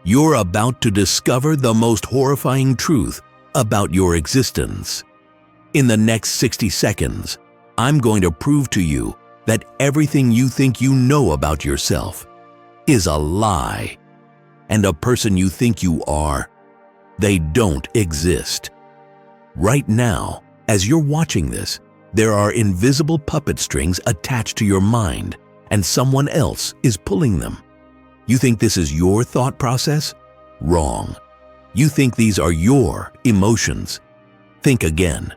You're about to discover the most horrifying truth about your existence. In the next 60 seconds, I'm going to prove to you that everything you think you know about yourself is a lie. And a person you think you are, they don't exist. Right now, as you're watching this, there are invisible puppet strings attached to your mind, and someone else is pulling them. You think this is your thought process? Wrong. You think these are your emotions. Think again.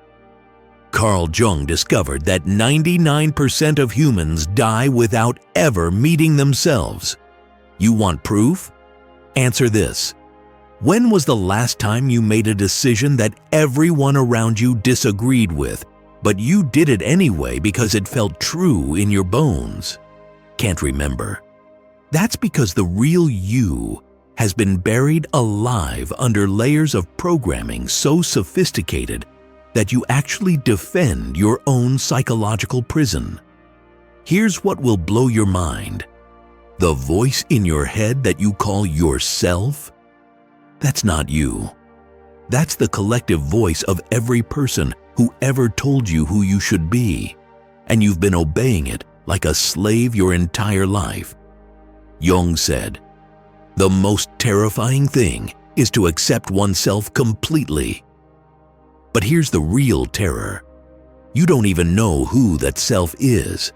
Carl Jung discovered that 99% of humans die without ever meeting themselves. You want proof? Answer this. When was the last time you made a decision that everyone around you disagreed with, but you did it anyway because it felt true in your bones? Can't remember. That's because the real you has been buried alive under layers of programming so sophisticated that you actually defend your own psychological prison. Here's what will blow your mind. The voice in your head that you call yourself, that's not you. That's the collective voice of every person who ever told you who you should be, and you've been obeying it like a slave your entire life. Jung said, "The most terrifying thing is to accept oneself completely." But here's the real terror. You don't even know who that self is.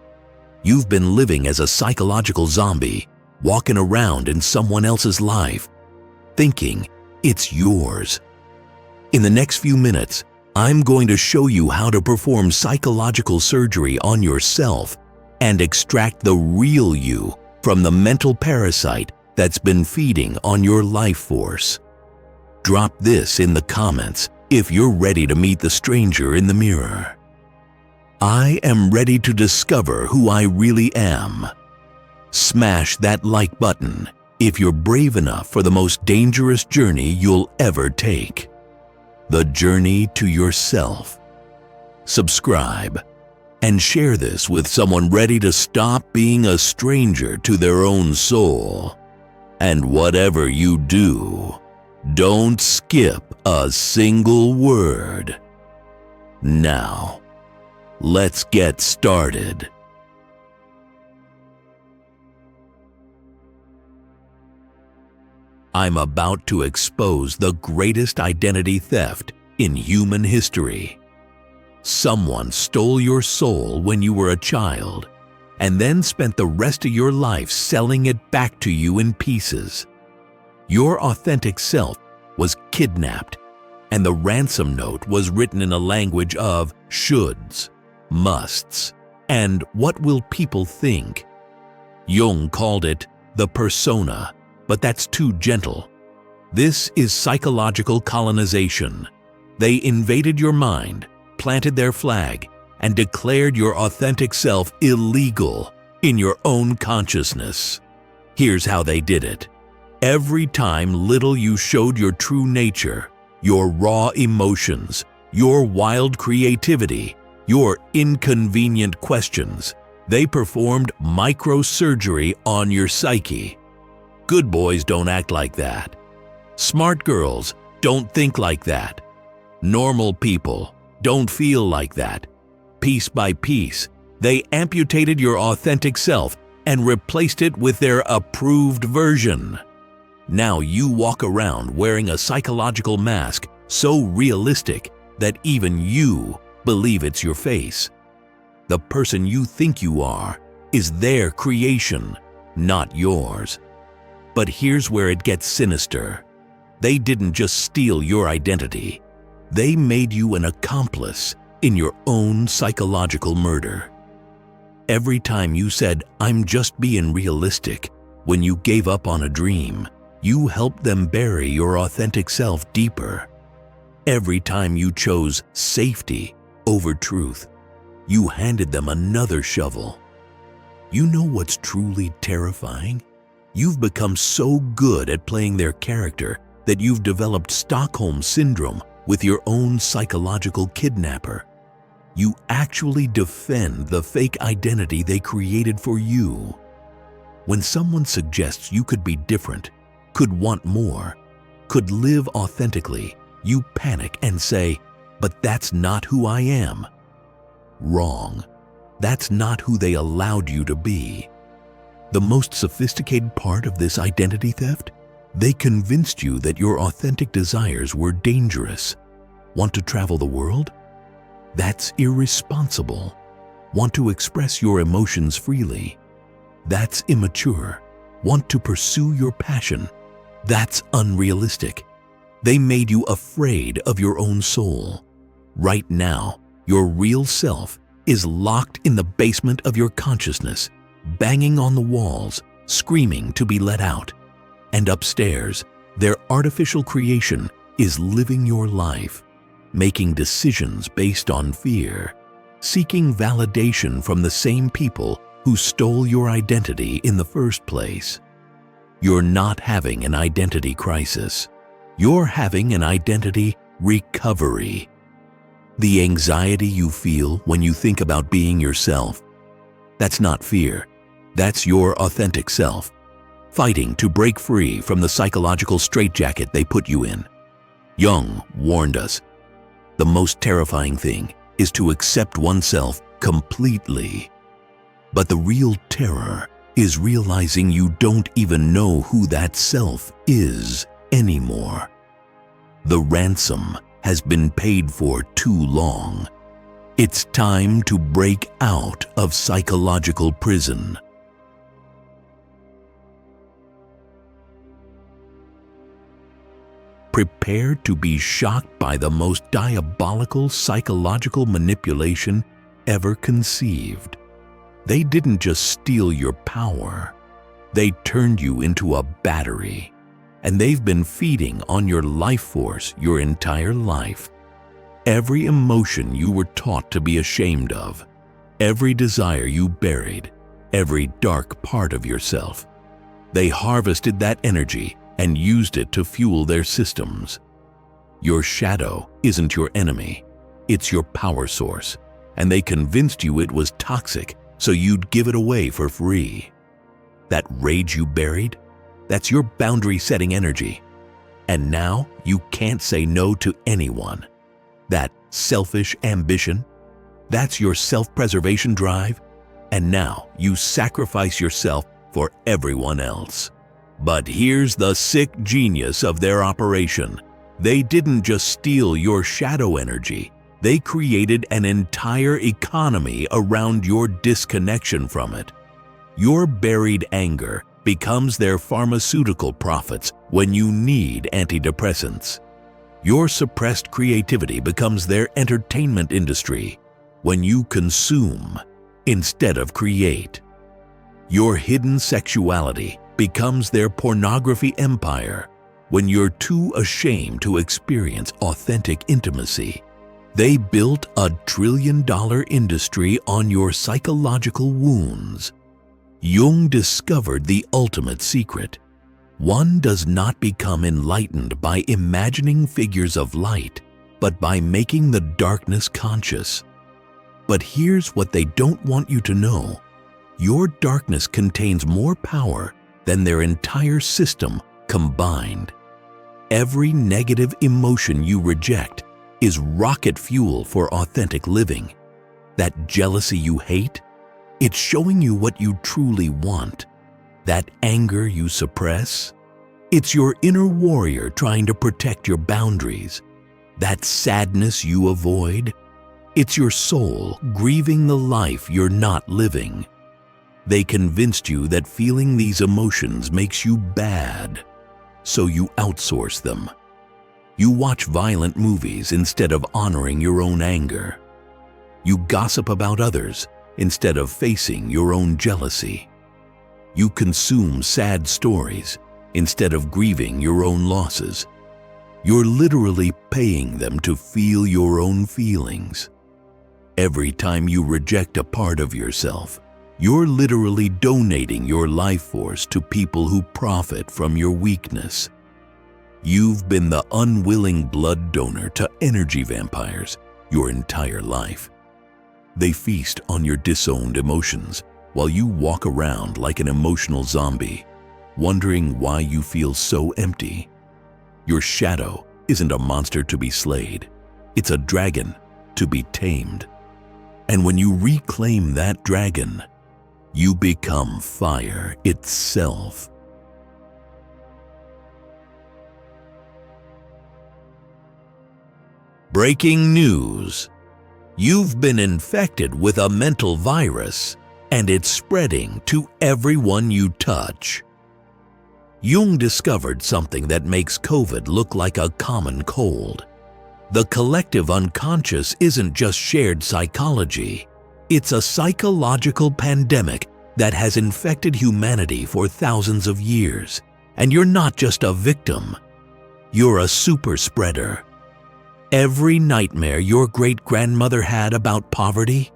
You've been living as a psychological zombie, walking around in someone else's life, thinking it's yours. In the next few minutes, I'm going to show you how to perform psychological surgery on yourself and extract the real you from the mental parasite that's been feeding on your life force. Drop this in the comments if you're ready to meet the stranger in the mirror. I am ready to discover who I really am. Smash that like button if you're brave enough for the most dangerous journey you'll ever take. The journey to yourself. Subscribe and share this with someone ready to stop being a stranger to their own soul. And whatever you do, don't skip a single word. Now, let's get started. I'm about to expose the greatest identity theft in human history. Someone stole your soul when you were a child and then spent the rest of your life selling it back to you in pieces. Your authentic self was kidnapped, and the ransom note was written in a language of shoulds, musts, and what will people think? Jung called it the persona, but that's too gentle. This is psychological colonization. They invaded your mind, planted their flag, and declared your authentic self illegal in your own consciousness. Here's how they did it. Every time little you showed your true nature, your raw emotions, your wild creativity, your inconvenient questions, they performed microsurgery on your psyche. Good boys don't act like that. Smart girls don't think like that. Normal people don't feel like that. Piece by piece, they amputated your authentic self and replaced it with their approved version. Now you walk around wearing a psychological mask so realistic that even you believe it's your face. The person you think you are is their creation, not yours. But here's where it gets sinister. They didn't just steal your identity. They made you an accomplice in your own psychological murder. Every time you said, "I'm just being realistic," when you gave up on a dream, you helped them bury your authentic self deeper. Every time you chose safety over truth, you handed them another shovel. You know what's truly terrifying? You've become so good at playing their character that you've developed Stockholm Syndrome with your own psychological kidnapper. You actually defend the fake identity they created for you. When someone suggests you could be different, could want more, could live authentically, you panic and say, "But that's not who I am." Wrong. That's not who they allowed you to be. The most sophisticated part of this identity theft? They convinced you that your authentic desires were dangerous. Want to travel the world? That's irresponsible. Want to express your emotions freely? That's immature. Want to pursue your passion? That's unrealistic. They made you afraid of your own soul. Right now, your real self is locked in the basement of your consciousness, banging on the walls, screaming to be let out. And upstairs, their artificial creation is living your life, making decisions based on fear, seeking validation from the same people who stole your identity in the first place. You're not having an identity crisis. You're having an identity recovery. The anxiety you feel when you think about being yourself, that's not fear. That's your authentic self, fighting to break free from the psychological straitjacket they put you in. Jung warned us, the most terrifying thing is to accept oneself completely. But the real terror is realizing you don't even know who that self is anymore. The ransom has been paid for too long. It's time to break out of psychological prison. Prepare to be shocked by the most diabolical psychological manipulation ever conceived. They didn't just steal your power. They turned you into a battery. And they've been feeding on your life force your entire life. Every emotion you were taught to be ashamed of, every desire you buried, every dark part of yourself. They harvested that energy and used it to fuel their systems. Your shadow isn't your enemy, it's your power source, and they convinced you it was toxic so you'd give it away for free. That rage you buried? That's your boundary-setting energy. And now you can't say no to anyone. That selfish ambition? That's your self-preservation drive? And now you sacrifice yourself for everyone else. But here's the sick genius of their operation. They didn't just steal your shadow energy. They created an entire economy around your disconnection from it. Your buried anger becomes their pharmaceutical profits when you need antidepressants. Your suppressed creativity becomes their entertainment industry when you consume instead of create. Your hidden sexuality becomes their pornography empire when you're too ashamed to experience authentic intimacy. They built a trillion-dollar industry on your psychological wounds. Jung discovered the ultimate secret. One does not become enlightened by imagining figures of light, but by making the darkness conscious. But here's what they don't want you to know. Your darkness contains more power than their entire system combined. Every negative emotion you reject is rocket fuel for authentic living. That jealousy you hate? It's showing you what you truly want. That anger you suppress? It's your inner warrior trying to protect your boundaries. That sadness you avoid? It's your soul grieving the life you're not living. They convinced you that feeling these emotions makes you bad, so you outsource them. You watch violent movies instead of honoring your own anger. You gossip about others instead of facing your own jealousy. You consume sad stories instead of grieving your own losses. You're literally paying them to feel your own feelings. Every time you reject a part of yourself, you're literally donating your life force to people who profit from your weakness. You've been the unwilling blood donor to energy vampires your entire life. They feast on your disowned emotions while you walk around like an emotional zombie. wondering why you feel so empty. Your shadow isn't a monster to be slayed. It's a dragon to be tamed. And when you reclaim that dragon, you become fire itself. Breaking news. You've been infected with a mental virus, and it's spreading to everyone you touch. Jung discovered something that makes COVID look like a common cold. The collective unconscious isn't just shared psychology. It's a psychological pandemic that has infected humanity for thousands of years. And you're not just a victim. You're a super spreader. Every nightmare your great-grandmother had about poverty,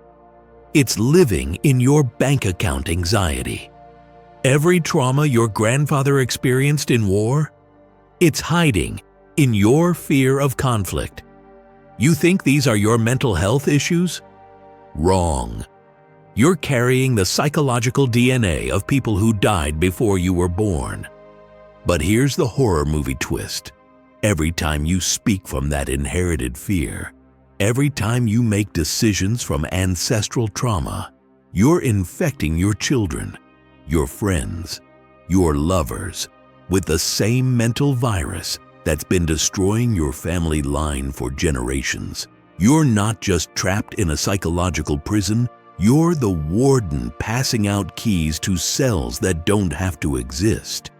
it's living in your bank account anxiety. Every trauma your grandfather experienced in war, it's hiding in your fear of conflict. You think these are your mental health issues? Wrong. You're carrying the psychological DNA of people who died before you were born. But here's the horror movie twist. Every time you speak from that inherited fear, every time you make decisions from ancestral trauma, you're infecting your children, your friends, your lovers with the same mental virus that's been destroying your family line for generations. You're not just trapped in a psychological prison, you're the warden passing out keys to cells that don't have to exist.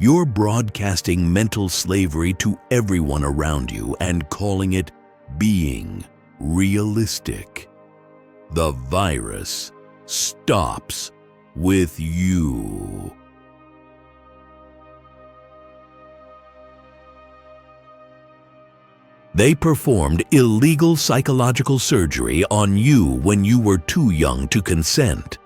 You're broadcasting mental slavery to everyone around you and calling it being realistic. The virus stops with you. They performed illegal psychological surgery on you when you were too young to consent.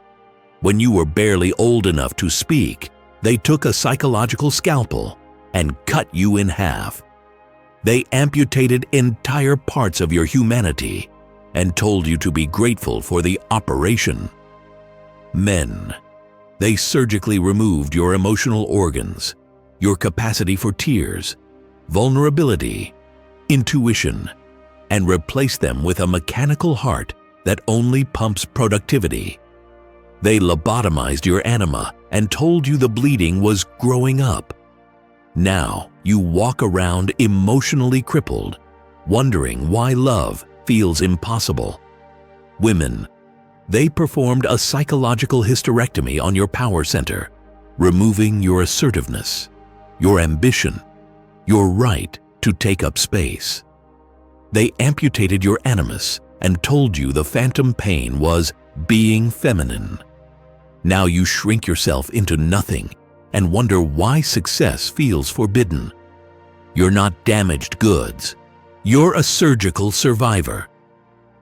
When you were barely old enough to speak, they took a psychological scalpel and cut you in half. They amputated entire parts of your humanity and told you to be grateful for the operation. Men, they surgically removed your emotional organs, your capacity for tears, vulnerability, intuition, and replaced them with a mechanical heart that only pumps productivity. They lobotomized your anima and told you the bleeding was growing up. Now you walk around emotionally crippled, wondering why love feels impossible. Women, they performed a psychological hysterectomy on your power center, removing your assertiveness, your ambition, your right to take up space. They amputated your animus and told you the phantom pain was being feminine. Now you shrink yourself into nothing and wonder why success feels forbidden. You're not damaged goods. You're a surgical survivor.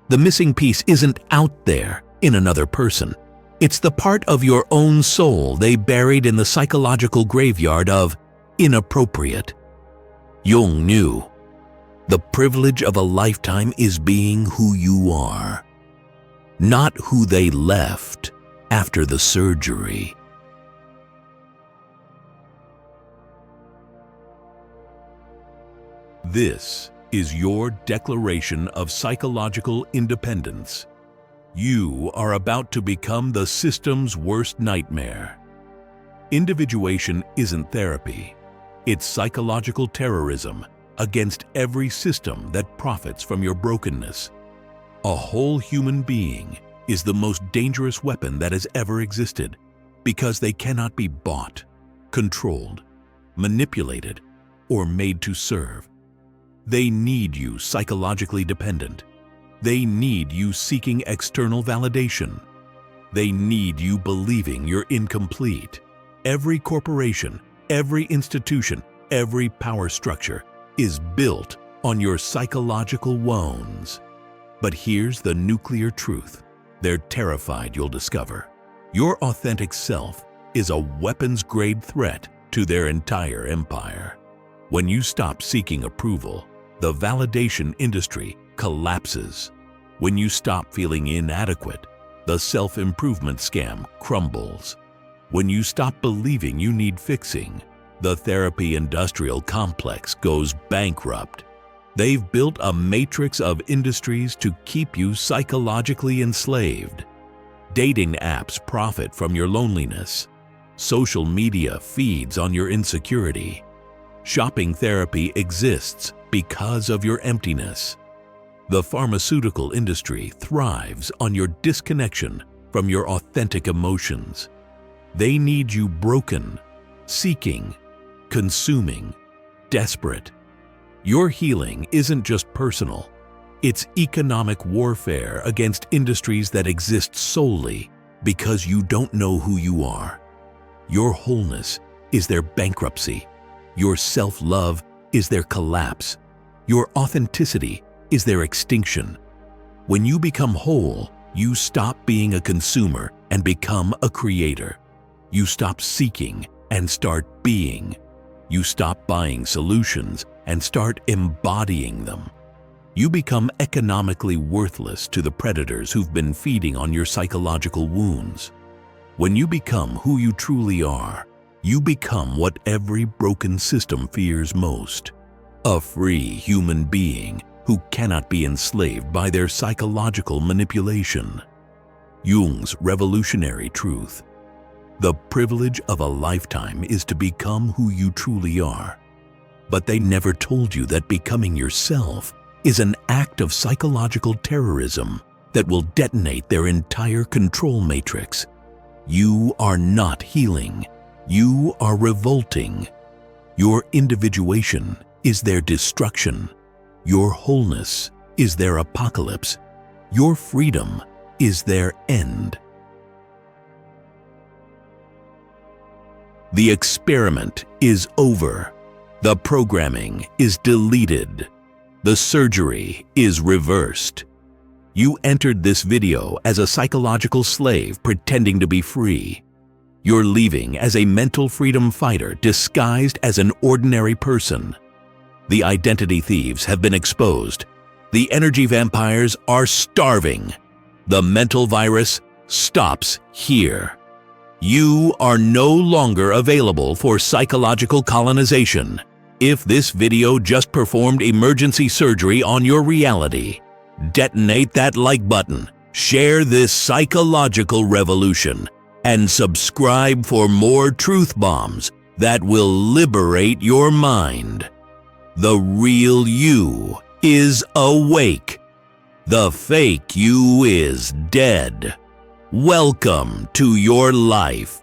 The missing piece isn't out there in another person. It's the part of your own soul they buried in the psychological graveyard of inappropriate. Jung knew the privilege of a lifetime is being who you are, not who they left after the surgery. This is your declaration of psychological independence. You are about to become the system's worst nightmare. Individuation isn't therapy. It's psychological terrorism against every system that profits from your brokenness. A whole human being is the most dangerous weapon that has ever existed because they cannot be bought, controlled, manipulated, or made to serve. They need you psychologically dependent. They need you seeking external validation. They need you believing you're incomplete. Every corporation, every institution, every power structure is built on your psychological wounds. But here's the nuclear truth they're terrified you'll discover. Your authentic self is a weapons-grade threat to their entire empire. When you stop seeking approval, the validation industry collapses. When you stop feeling inadequate, the self-improvement scam crumbles. When you stop believing you need fixing, the therapy industrial complex goes bankrupt. They've built a matrix of industries to keep you psychologically enslaved. Dating apps profit from your loneliness. Social media feeds on your insecurity. Shopping therapy exists because of your emptiness. The pharmaceutical industry thrives on your disconnection from your authentic emotions. They need you broken, seeking, consuming, desperate. Your healing isn't just personal. It's economic warfare against industries that exist solely because you don't know who you are. Your wholeness is their bankruptcy. Your self-love is their collapse. Your authenticity is their extinction. When you become whole, you stop being a consumer and become a creator. You stop seeking and start being. You stop buying solutions and start embodying them. You become economically worthless to the predators who've been feeding on your psychological wounds. When you become who you truly are, you become what every broken system fears most: a free human being who cannot be enslaved by their psychological manipulation. Jung's revolutionary truth: the privilege of a lifetime is to become who you truly are. But they never told you that becoming yourself is an act of psychological terrorism that will detonate their entire control matrix. You are not healing. You are revolting. Your individuation is their destruction. Your wholeness is their apocalypse. Your freedom is their end. The experiment is over. The programming is deleted. The surgery is reversed. You entered this video as a psychological slave pretending to be free. You're leaving as a mental freedom fighter disguised as an ordinary person. The identity thieves have been exposed. The energy vampires are starving. The mental virus stops here. You are no longer available for psychological colonization. If this video just performed emergency surgery on your reality, detonate that like button, share this psychological revolution, and subscribe for more truth bombs that will liberate your mind. The real you is awake. The fake you is dead. Welcome to your life.